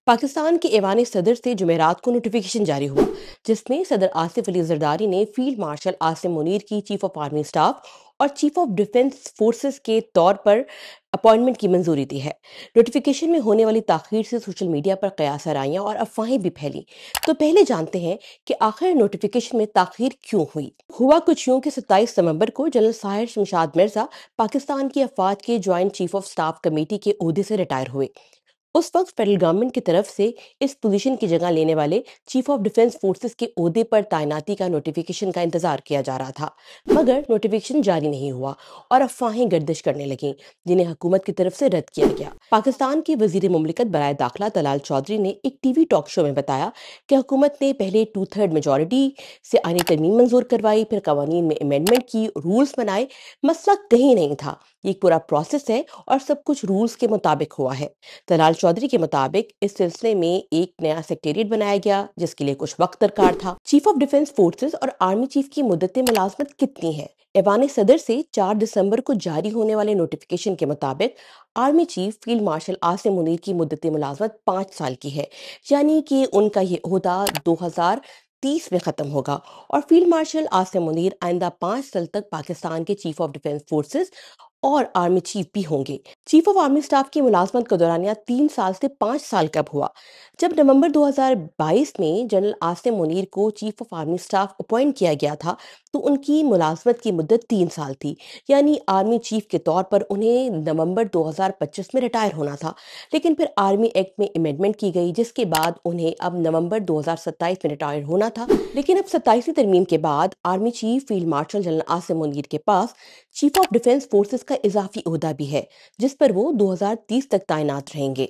पाकिस्तान के ऐवान सदर से जुमेरात को नोटिफिकेशन जारी हुआ जिसमें सदर आसिफ अली जरदारी ने फील्ड मार्शल आसिम मुनीर की चीफ ऑफ आर्मी स्टाफ और चीफ ऑफ डिफेंस फोर्सेस के तौर पर अपॉइंटमेंट की मंजूरी दी है। नोटिफिकेशन में होने वाली ताखीर से सोशल मीडिया पर कयास आराइयां और अफवाहें भी फैली। तो पहले जानते हैं कि आखिर नोटिफिकेशन में ताखीर क्यों हुई। हुआ कुछ यूं कि 27 नवंबर को जनरल साहिर शमशाद मिर्जा पाकिस्तान की अफवाज के joint chief of staff committee के ओहदे से रिटायर हुए। उस वक्त फेडरल गवर्नमेंट की तरफ से इस पोजीशन की जगह लेने वाले चीफ ऑफ डिफेंस फोर्सेस के ओहदे पर तैनाती का नोटिफिकेशन का इंतजार किया जा रहा था, मगर नोटिफिकेशन जारी नहीं हुआ और अफवाहें गर्दिश करने लगीं, जिन्हें हुकूमत की तरफ से रद्द किया गया। पाकिस्तान के वजीर मुमलिकत बराए दाखिला तलाल चौधरी ने एक टीवी टॉक शो में बताया कि हुकूमत ने पहले 2/3 मेजॉरिटी से आईनी तरमीम मंजूर करवाई, फिर कवानीन में अमेंडमेंट की, रूल्स बनाए। मसला कहीं नहीं था, ये एक पूरा प्रोसेस है और सब कुछ रूल्स के मुताबिक हुआ है। तलाल चौधरी के मुताबिक इस सिलसिले में एक नया सेक्रेटेरिएट बनाया गया जिसके लिए कुछ वक्त दरकार था। चीफ ऑफ डिफेंस फोर्सेस और आर्मी चीफ की मुद्दत मुलाजमत कितनी है? ऐवान सदर से 4 दिसंबर को जारी होने वाले नोटिफिकेशन के मुताबिक army chief field marshal Asim Munir की मुद्दत मुलाजमत 5 साल की है, यानी कि उनका ये ओहदा 2030 में खत्म होगा और फील्ड मार्शल आसिम मुनीर आइंदा 5 साल तक पाकिस्तान के चीफ ऑफ डिफेंस फोर्सेस और आर्मी चीफ भी होंगे। चीफ ऑफ आर्मी स्टाफ की मुलाजमत का दौरानिया 3 साल से 5 साल कब हुआ? जब नवंबर 2022 में जनरल आसिम मुनीर को chief of army staff appoint किया गया था, तो उनकी मुलाजमत की मुद्दत 3 साल थी, यानी आर्मी चीफ के तौर पर उन्हें नवंबर 2025 में रिटायर होना था। लेकिन फिर आर्मी एक्ट में अमेंडमेंट की गई जिसके बाद उन्हें अब नवंबर 2027 में रिटायर होना था। लेकिन अब 27वीं तरमीम के बाद army chief field marshal general Asim Munir के पास चीफ ऑफ डिफेंस फोर्सेस का इजाफी ओहदा भी है, जिस पर वो 2030 तक तैनात रहेंगे।